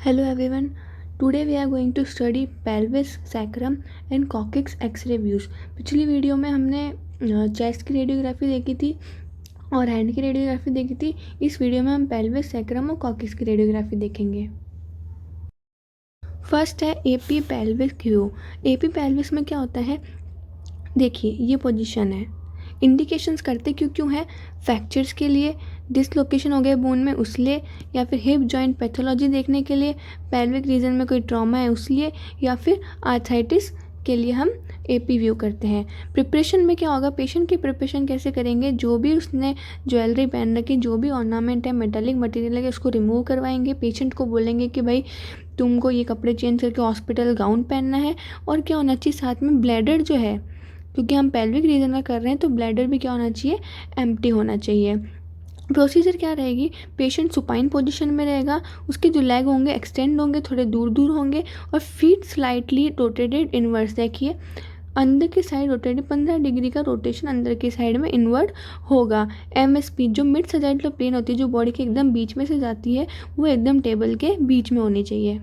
Hello everyone. Today we are going to study pelvis, sacrum and coccyx X-ray views. पिछली video में हमने chest की radiography देखी थी और हैंड की रेडियोग्राफी देखी थी. इस वीडियो में हम पेल्विस, सैक्रम और कॉक्सिक्स की रेडियोग्राफी देखेंगे. फर्स्ट है AP pelvis view. AP pelvis में क्या होता है, देखिए ये पोजीशन है. इंडिकेशंस करते क्यों क्यों है, फ्रैक्चर्स के लिए, डिसलोकेशन हो गया बोन में उसलिए, या फिर हिप जॉइंट पैथोलॉजी देखने के लिए, पेल्विक रीजन में कोई ट्रॉमा है उसलिए, या फिर आर्थराइटिस के लिए हम एपी व्यू करते हैं. प्रिपरेशन में क्या होगा, पेशेंट की प्रिपरेशन कैसे करेंगे, जो भी उसने ज्वेलरी पहन रखी, जो भी ऑर्नामेंट है, मेटालिक मटेरियल है, उसको रिमूव करवाएंगे. पेशेंट को बोलेंगे कि भाई तुमको ये कपड़े चेंज करके हॉस्पिटल गाउन पहनना है. और क्या होना चाहिए साथ में, ब्लैडर जो है, क्योंकि हम पेल्विक रीजन का कर रहे हैं तो ब्लैडर भी क्या होना चाहिए, एम्प्टी होना चाहिए. प्रोसीजर क्या रहेगी, पेशेंट सुपाइन पोजीशन में रहेगा, उसके जो लेग होंगे एक्सटेंड होंगे, थोड़े दूर दूर होंगे और फीट स्लाइटली रोटेटेड इनवर्स. देखिए अंदर की साइड रोटेटेड, 15 डिग्री का रोटेशन अंदर की साइड में इनवर्ट होगा. एमएसपी जो मिड सैजिटल प्लेन होती है, जो बॉडी के एकदम बीच में से जाती है, वो एकदम टेबल के बीच में होनी चाहिए.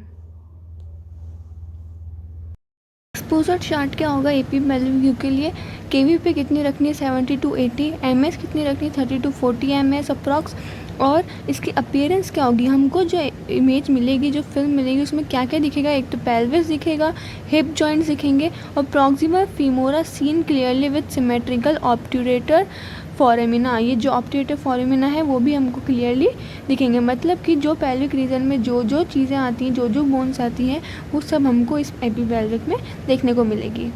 एक्सपोजर चार्ट क्या होगा एपी पेल्विक व्यू के लिए, केवी पे कितनी रखनी है 70 to 80, एमएस कितनी रखनी है 30 to 40 एमएस अप्रॉक्स. और इसकी अपीयरेंस क्या होगी, हमको जो इमेज मिलेगी, जो फिल्म मिलेगी, उसमें क्या क्या दिखेगा, एक तो पेल्विस दिखेगा, हिप जॉइंट्स दिखेंगे और proximal femora seen clearly with symmetrical obturator foramina. ये जो ऑब्ट्यूरेटर फॉरेमिना है वो भी हमको क्लियरली दिखेंगे. मतलब कि जो पेल्विक रीजन में जो जो चीज़ें आती हैं, जो जो बोन्स आती हैं, वो सब हमको इस एपी पेल्विक में देखने को मिलेगी.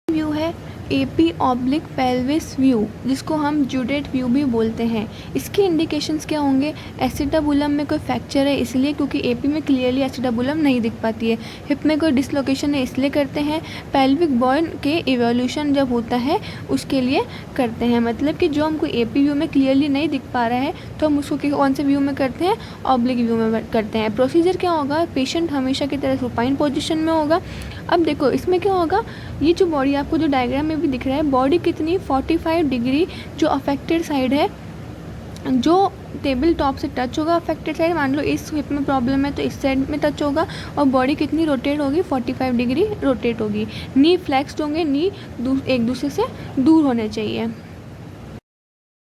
व्यू है एपी ऑब्लिक पेल्विस व्यू, जिसको हम जूडेट व्यू भी बोलते हैं. इसके इंडिकेशंस क्या होंगे, एसिटाबुलम में कोई फ्रैक्चर है इसलिए, क्योंकि एपी में क्लियरली एसिटाबुलम नहीं दिख पाती है. हिप में कोई डिसलोकेशन है इसलिए करते हैं. पेल्विक बोन के इवोल्यूशन जब होता है उसके लिए करते हैं. मतलब कि जो हमको एपी व्यू में क्लियरली नहीं दिख पा रहा है तो हम उसको कौन से व्यू में करते हैं, ऑब्लिक व्यू में करते हैं. प्रोसीजर क्या होगा, पेशेंट हमेशा की तरह सुपाइन पोजिशन में होगा. अब देखो इसमें क्या होगा, ये जो बॉडी आपको जो डायग्राम में भी दिख रहा है, बॉडी कितनी 45 डिग्री जो अफेक्टेड साइड है, जो टेबल टॉप से टच होगा अफेक्टेड साइड, मान लो इस हिप में प्रॉब्लम है तो इस साइड में टच होगा, और बॉडी कितनी रोटेट होगी, 45 डिग्री रोटेट होगी. नी फ्लेक्स्ड होंगे, नी एक दूसरे से दूर होने चाहिए.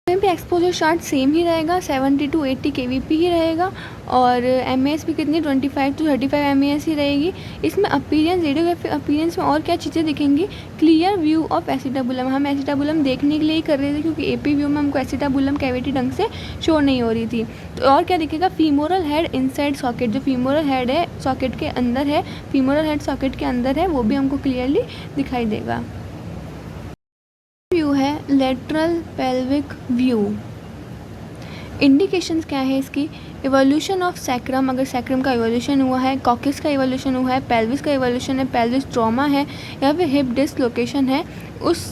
भी एक्सपोजर चार्ट सेम ही रहेगा, 70 to 80 केवीपी ही रहेगा. और एमएस भी कितनी 25 to 35 एमएस ही रहेगी. इसमें अपीयरेंस, रेडियोग्राफी अपीयरेंस में और क्या चीज़ें दिखेंगी, क्लियर व्यू ऑफ एसिटाबुलम. हम एसिटाबुलम देखने के लिए ही कर रहे थे क्योंकि एपी व्यू में हमको एसिटाबुलम कैविटी ढंग से शो नहीं हो रही थी. तो और क्या दिखेगा, फीमोरल हेड इनसाइड सॉकेट, जो फीमोरल हेड है सॉकेट के अंदर है, फीमोरल हेड सॉकेट के अंदर है, वो भी हमको क्लियरली दिखाई देगा. व्यू है लेटरल पेल्विक व्यू. इंडिकेशंस क्या है इसकी, इवोल्यूशन ऑफ सैक्रम, अगर सैक्रम का इवोल्यूशन हुआ है, कॉक्सिक्स का इवोल्यूशन हुआ है, पेल्विस का इवोल्यूशन है, पेल्विस ट्रॉमा है या फिर हिप डिसलोकेशन है, उस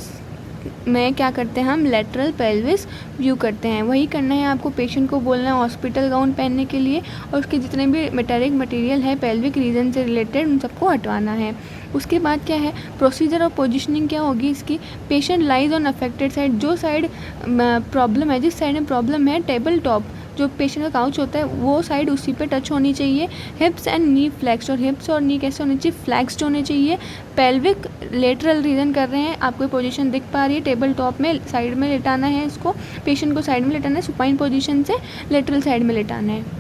में क्या करते हैं हम, लेटरल पेल्विस व्यू करते हैं. वही करना है आपको, पेशेंट को बोलना है हॉस्पिटल गाउन पहनने के लिए, और उसके जितने भी मेटालिक मटेरियल है पेल्विक रीजन से रिलेटेड उन सबको हटवाना है. उसके बाद क्या है, प्रोसीजर और पोजीशनिंग क्या होगी इसकी, patient lies on affected side, जो साइड प्रॉब्लम है, जिस साइड में प्रॉब्लम है, टेबल टॉप जो पेशेंट का काउच होता है वो साइड उसी पे टच होनी चाहिए. हिप्स एंड नी फ्लैक्स्ड, और हिप्स और नी कैसे होनी चाहिए, फ्लैक्स्ड होने चाहिए. पेल्विक लेटरल रीजन कर रहे हैं, आपको पोजीशन दिख पा रही है, टेबल टॉप में साइड में लेटाना है, इसको पेशेंट को साइड में लेटाना है, सुपाइन पोजीशन से लेटरल साइड में लेटाना है.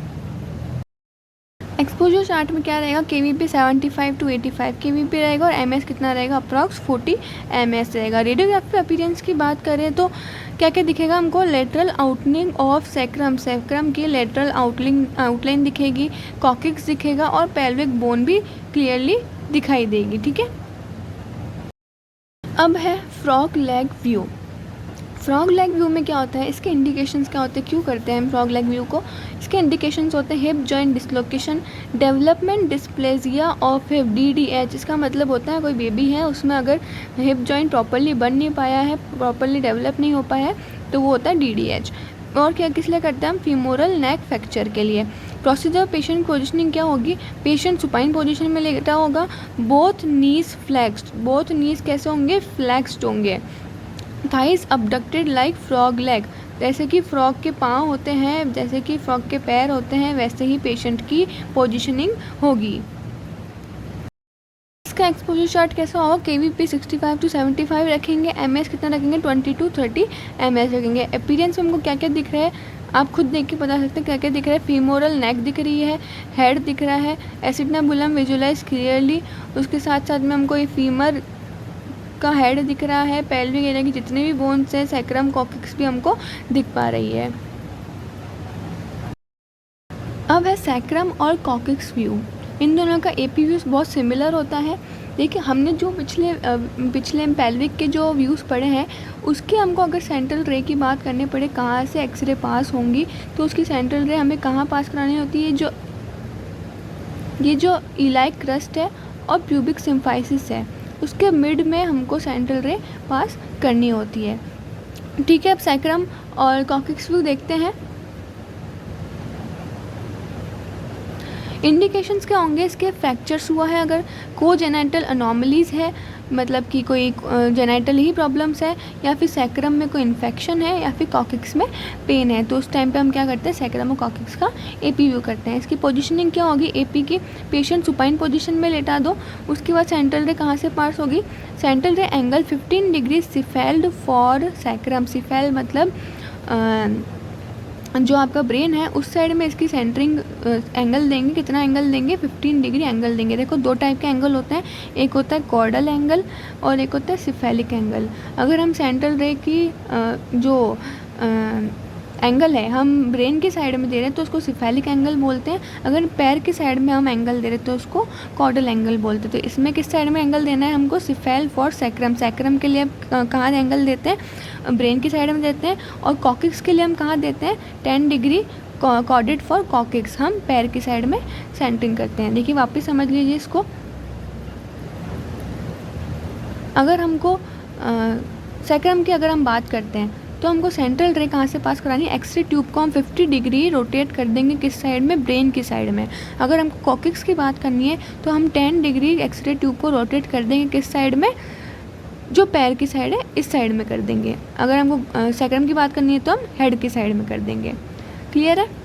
एक्सपोजर चार्ट में क्या रहेगा, केवीपी 75 to 85 केवीपी रहेगा और एमएस कितना रहेगा, अप्रॉक्स 40 एमएस रहेगा. रेडियोग्राफी अपीयरेंस की बात करें तो क्या क्या दिखेगा हमको, lateral outline of sacrum, sacrum की लेटरल आउटलाइन दिखेगी, कॉक्सिक्स दिखेगा और पेल्विक बोन भी क्लियरली दिखाई देगी. ठीक है, अब है frog leg view. Frog leg view में क्या होता है, इसके इंडिकेशंस क्या होते हैं, क्यों करते हैं हम फ्रॉग लेग व्यू को. इसके इंडिकेशंस होते हैं hip joint dislocation, development dysplasia of hip, DDH. इसका मतलब होता है कोई बेबी है, उसमें अगर हिप जॉइंट प्रॉपरली बन नहीं पाया है, प्रॉपरली डेवलप नहीं हो पाया है, तो वो होता है DDH. और क्या किस लिए करते हैं हम, फीमोरल नेक फ्रैक्चर के लिए. प्रोसीजर पेशेंट पोजिशनिंग क्या होगी, पेशेंट सुपाइन पोजिशन में लेटा होगा, बोथ नीज फ्लैक्स्ड, बोथ नीज कैसे होंगे, फ्लैक्स्ड होंगे. Thighs abducted like frog leg, जैसे कि फ्रॉग के पाँव होते हैं, जैसे कि फ्रॉग के पैर होते हैं, वैसे ही पेशेंट की पोजीशनिंग होगी। इसका एक्सपोजर चार्ट कैसा होगा, KVP 65 to 75 रखेंगे, MS कितना रखेंगे 20 to 30 MS रखेंगे। अपीयरेंस में हमको क्या क्या दिख रहा है आप खुद देख के बता सकते हैं क्या क्या दिख रहा है। फीमोरल नेक दिख रही है, हेड दिख रहा है, एसिडनाबुलम विजुलाइज क्लियरली, उसके साथ साथ में हमको ये फीमर का हेड दिख रहा है, पेल्विक एरिया की जितने भी बोन्स हैं, सैक्रम कॉक्सिक्स भी हमको दिख पा रही है। अब है सैक्रम और कॉक्सिक्स व्यू, इन दोनों का AP व्यूज़ बहुत सिमिलर होता है। देखिए हमने जो पिछले पेल्विक के जो व्यूज़ पढ़े हैं उसके हमको अगर सेंट्रल रे की बात करनी पड़े कहाँ से एक्सरे पास होंगी, तो उसकी सेंट्रल रे हमें कहाँ पास करानी होती है, ये जो इलाइक क्रस्ट है और प्यूबिक सिम्फाइसिस है उसके मिड में हमको सेंट्रल रे पास करनी होती है। ठीक है, अब सैक्रम और कॉक्सिक्स व्यू देखते हैं। इंडिकेशंस क्या होंगे इसके, फ्रैक्चर्स हुआ है, अगर कोजेनाइटल अनोमलीज़ है, मतलब कि कोई जेनाइटल ही प्रॉब्लम्स है, या फिर सैक्रम में कोई इन्फेक्शन है, या फिर कॉक्सिक्स में पेन है, तो उस टाइम पे हम क्या करते हैं सैक्रम और कॉक्सिक्स का AP व्यू करते हैं। इसकी पोजीशनिंग क्या होगी, AP की पेशेंट सुपाइन पोजीशन में लेटा दो, उसके बाद सेंट्रल रे कहाँ से पास होगी, सेंट्रल रे एंगल 15 डिग्री सिफेल्ड फॉर सैक्रम। सिफेल मतलब जो आपका ब्रेन है उस साइड में इसकी सेंटरिंग एंगल देंगे, कितना एंगल देंगे 15 डिग्री एंगल देंगे। देखो दो टाइप के एंगल होते हैं, एक होता है कॉर्डल एंगल और एक होता है सिफेलिक एंगल। अगर हम सेंट्रल रे की जो एंगल है हम ब्रेन की साइड में दे रहे हैं तो उसको सिफेलिक एंगल बोलते हैं, अगर पैर की साइड में हम एंगल दे रहे हैं तो उसको कॉर्डल एंगल बोलते हैं। तो इसमें किस साइड में एंगल देना है हमको, सिफेल फॉर सैक्रम। सैक्रम के लिए कहाँ एंगल देते हैं, ब्रेन की साइड में देते हैं, और कॉक्सिक्स के लिए हम कहाँ देते हैं 10 डिग्री कॉर्डेड फॉर कॉक्सिक्स, हम पैर की साइड में सेंटरिंग करते हैं। देखिए वापस समझ लीजिए इसको, अगर हमको सैक्रम की अगर हम बात करते हैं तो हमको सेंट्रल रे कहाँ से पास करानी है, एक्सरे ट्यूब को हम 50 डिग्री रोटेट कर देंगे किस साइड में, ब्रेन की साइड में। अगर हमको कॉक्सिक्स की बात करनी है तो हम 10 डिग्री एक्सरे ट्यूब को रोटेट कर देंगे किस साइड में, जो पैर की साइड है इस साइड में कर देंगे। अगर हमको सैक्रम की बात करनी है तो हम हेड की साइड में कर देंगे। क्लियर है।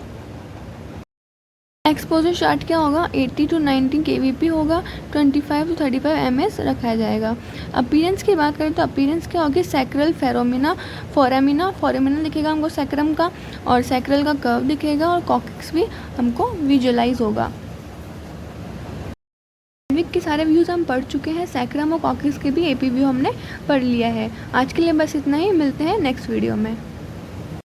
एक्सपोजर चार्ट क्या होगा, 80 to 90 KVP होगा, 25 to 35 MS रखा जाएगा। अपीयरेंस की बात करें तो अपीयरेंस क्या होगी, सैक्रल फोरामिना दिखेगा हमको सैक्रम का, और सैक्रल का कर्व दिखेगा, और कॉक्सिक्स भी हमको विजुअलाइज होगा। पेल्विक के सारे व्यूज़ हम पढ़ चुके हैं, सैक्रम और कॉक्सिक्स के भी AP व्यू हमने पढ़ लिया है। आज के लिए बस इतना ही, मिलते हैं नेक्स्ट वीडियो में।